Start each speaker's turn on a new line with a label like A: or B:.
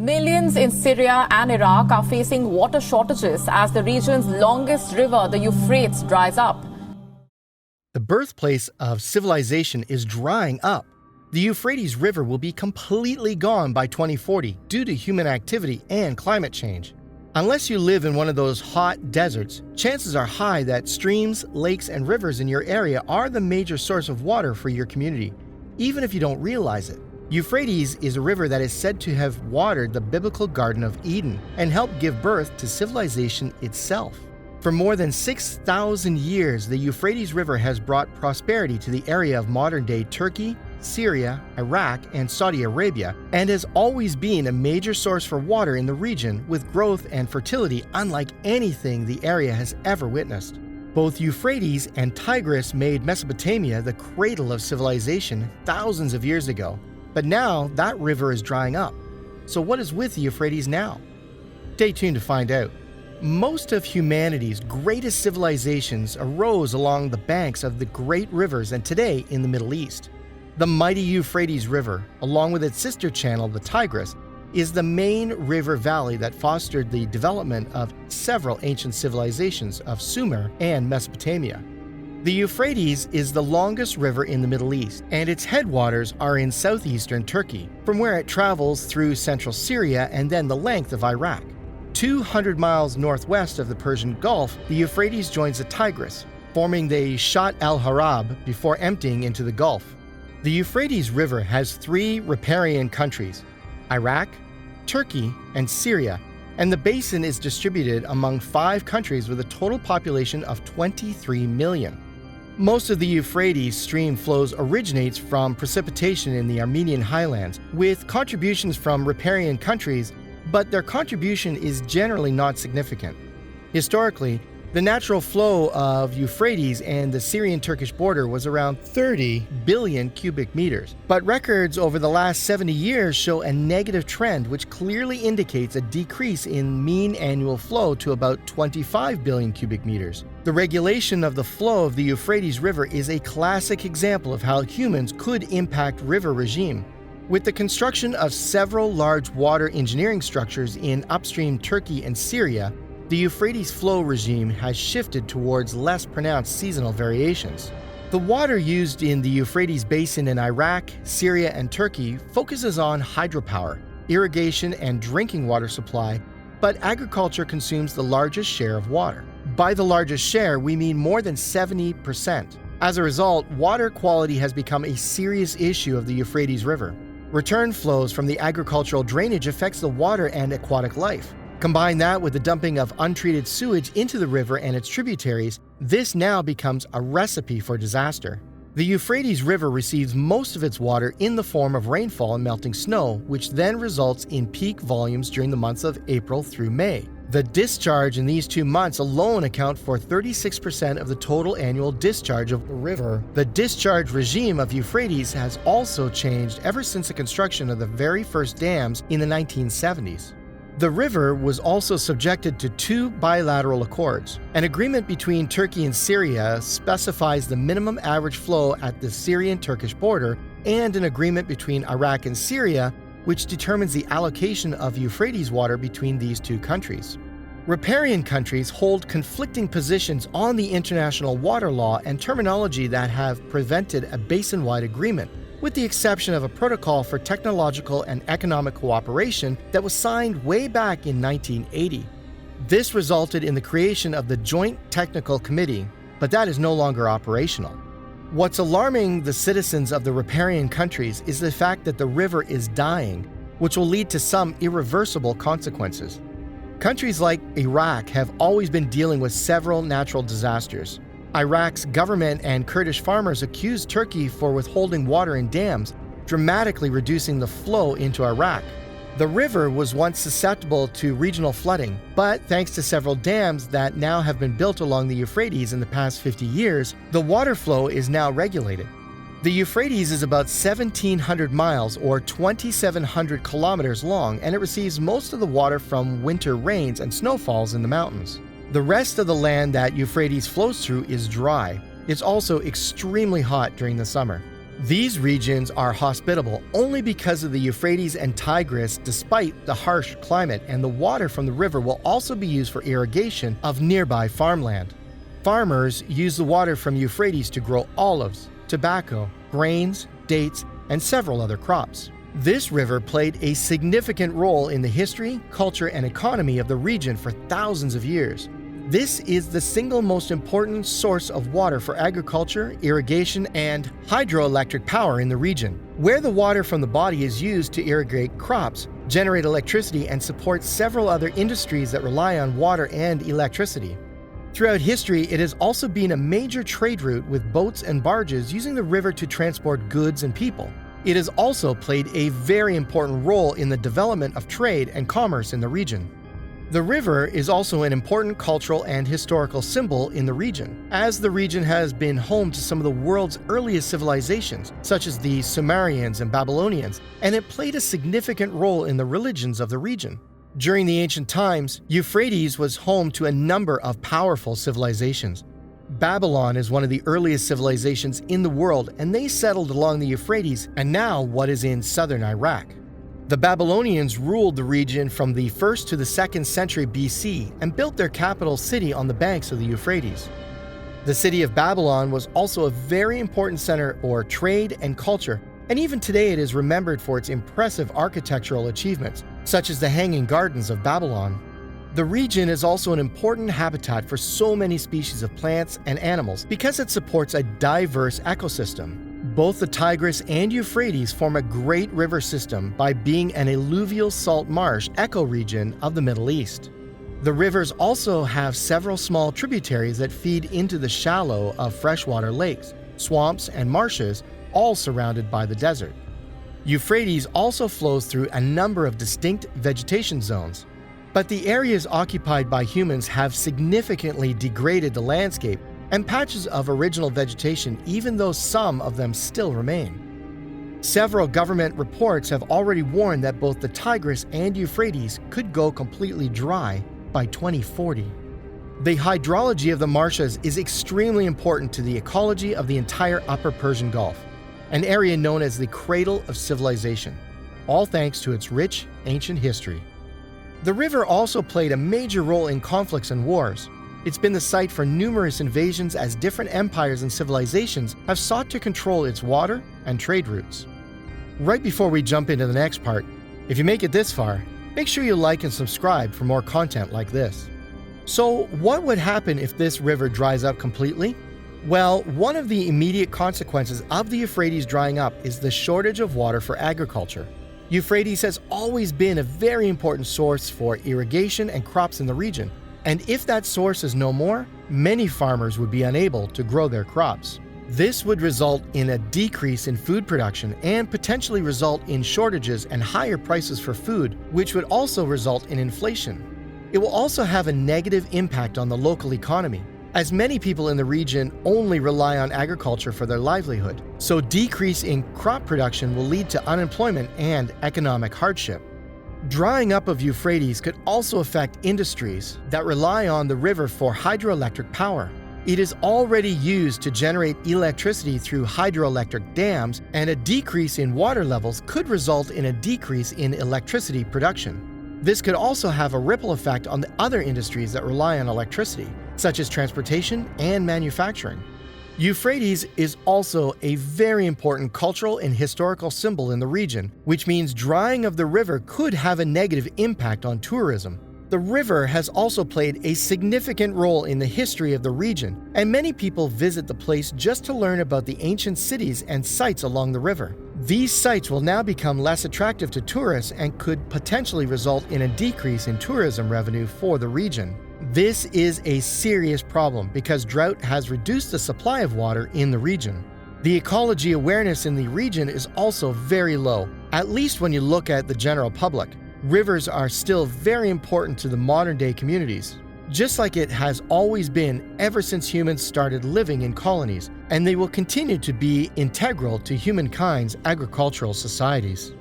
A: Millions in Syria and Iraq are facing water shortages as the region's longest river, the Euphrates, dries up.
B: The birthplace of civilization is drying up. The Euphrates River will be completely gone by 2040 due to human activity and climate change. Unless you live in one of those hot deserts, chances are high that streams, lakes, and rivers in your area are the major source of water for your community, even if you don't realize it. Euphrates is a river that is said to have watered the biblical Garden of Eden and helped give birth to civilization itself. For more than 6,000 years, the Euphrates River has brought prosperity to the area of modern-day Turkey, Syria, Iraq, and Saudi Arabia, and has always been a major source for water in the region with growth and fertility unlike anything the area has ever witnessed. Both Euphrates and Tigris made Mesopotamia the cradle of civilization thousands of years ago. But now that river is drying up. So what is with the Euphrates now? Stay tuned to find out. Most of humanity's greatest civilizations arose along the banks of the great rivers and today in the Middle East. The mighty Euphrates River, along with its sister channel, the Tigris, is the main river valley that fostered the development of several ancient civilizations of Sumer and Mesopotamia. The Euphrates is the longest river in the Middle East, and its headwaters are in southeastern Turkey, from where it travels through central Syria and then the length of Iraq. 200 miles northwest of the Persian Gulf, the Euphrates joins the Tigris, forming the Shatt al-Harab before emptying into the Gulf. The Euphrates River has three riparian countries: Iraq, Turkey, and Syria, and the basin is distributed among 5 countries with a total population of 23 million. Most of the Euphrates stream flows originates from precipitation in the Armenian highlands, with contributions from riparian countries, but their contribution is generally not significant. Historically, the natural flow of Euphrates and the Syrian-Turkish border was around 30 billion cubic meters, but records over the last 70 years show a negative trend which clearly indicates a decrease in mean annual flow to about 25 billion cubic meters. The regulation of the flow of the Euphrates River is a classic example of how humans could impact river regime. With the construction of several large water engineering structures in upstream Turkey and Syria, the Euphrates flow regime has shifted towards less pronounced seasonal variations. The water used in the Euphrates basin in Iraq, Syria, and Turkey focuses on hydropower, irrigation, and drinking water supply, but agriculture consumes the largest share of water. By the largest share, we mean more than 70%. As a result, water quality has become a serious issue of the Euphrates River. Return flows from the agricultural drainage affects the water and aquatic life. Combine that with the dumping of untreated sewage into the river and its tributaries, this now becomes a recipe for disaster. The Euphrates River receives most of its water in the form of rainfall and melting snow, which then results in peak volumes during the months of April through May. The discharge in these 2 months alone account for 36% of the total annual discharge of the river. The discharge regime of Euphrates has also changed ever since the construction of the very first dams in the 1970s. The river was also subjected to 2 bilateral accords. An agreement between Turkey and Syria specifies the minimum average flow at the Syrian-Turkish border, and an agreement between Iraq and Syria, which determines the allocation of Euphrates water between these 2 countries. Riparian countries hold conflicting positions on the international water law and terminology that have prevented a basin-wide agreement, with the exception of a protocol for technological and economic cooperation that was signed way back in 1980. This resulted in the creation of the Joint Technical Committee, but that is no longer operational. What's alarming the citizens of the riparian countries is the fact that the river is dying, which will lead to some irreversible consequences. Countries like Iraq have always been dealing with several natural disasters. Iraq's government and Kurdish farmers accused Turkey for withholding water in dams, dramatically reducing the flow into Iraq. The river was once susceptible to regional flooding, but thanks to several dams that now have been built along the Euphrates in the past 50 years, the water flow is now regulated. The Euphrates is about 1,700 miles or 2,700 kilometers long, and it receives most of the water from winter rains and snowfalls in the mountains. The rest of the land that Euphrates flows through is dry. It's also extremely hot during the summer. These regions are hospitable only because of the Euphrates and Tigris, despite the harsh climate, and the water from the river will also be used for irrigation of nearby farmland. Farmers use the water from Euphrates to grow olives, tobacco, grains, dates, and several other crops. This river played a significant role in the history, culture, and economy of the region for thousands of years. This is the single most important source of water for agriculture, irrigation, and hydroelectric power in the region, where the water from the body is used to irrigate crops, generate electricity, and support several other industries that rely on water and electricity. Throughout history, it has also been a major trade route with boats and barges using the river to transport goods and people. It has also played a very important role in the development of trade and commerce in the region. The river is also an important cultural and historical symbol in the region, as the region has been home to some of the world's earliest civilizations, such as the Sumerians and Babylonians, and it played a significant role in the religions of the region. During the ancient times, Euphrates was home to a number of powerful civilizations. Babylon is one of the earliest civilizations in the world, and they settled along the Euphrates and now what is in southern Iraq. The Babylonians ruled the region from the 1st to the 2nd century BC and built their capital city on the banks of the Euphrates. The city of Babylon was also a very important center for trade and culture, and even today it is remembered for its impressive architectural achievements, such as the Hanging Gardens of Babylon. The region is also an important habitat for so many species of plants and animals because it supports a diverse ecosystem. Both the Tigris and Euphrates form a great river system by being an alluvial salt marsh ecoregion of the Middle East. The rivers also have several small tributaries that feed into the shallow of freshwater lakes, swamps, and marshes, all surrounded by the desert. Euphrates also flows through a number of distinct vegetation zones, but the areas occupied by humans have significantly degraded the landscape and patches of original vegetation, even though some of them still remain. Several government reports have already warned that both the Tigris and Euphrates could go completely dry by 2040. The hydrology of the marshes is extremely important to the ecology of the entire Upper Persian Gulf, an area known as the cradle of civilization, all thanks to its rich ancient history. The river also played a major role in conflicts and wars. It's been the site for numerous invasions as different empires and civilizations have sought to control its water and trade routes. Right before we jump into the next part, if you make it this far, make sure you like and subscribe for more content like this. So, what would happen if this river dries up completely? Well, one of the immediate consequences of the Euphrates drying up is the shortage of water for agriculture. Euphrates has always been a very important source for irrigation and crops in the region, and if that source is no more, many farmers would be unable to grow their crops. This would result in a decrease in food production and potentially result in shortages and higher prices for food, which would also result in inflation. It will also have a negative impact on the local economy, as many people in the region only rely on agriculture for their livelihood, so decrease in crop production will lead to unemployment and economic hardship. Drying up of Euphrates could also affect industries that rely on the river for hydroelectric power. It is already used to generate electricity through hydroelectric dams, and a decrease in water levels could result in a decrease in electricity production. This could also have a ripple effect on the other industries that rely on electricity, such as transportation and manufacturing. Euphrates is also a very important cultural and historical symbol in the region, which means drying of the river could have a negative impact on tourism. The river has also played a significant role in the history of the region, and many people visit the place just to learn about the ancient cities and sites along the river. These sites will now become less attractive to tourists and could potentially result in a decrease in tourism revenue for the region. This is a serious problem because drought has reduced the supply of water in the region. The ecology awareness in the region is also very low, at least when you look at the general public. Rivers are still very important to the modern-day communities, just like it has always been ever since humans started living in colonies, and they will continue to be integral to humankind's agricultural societies.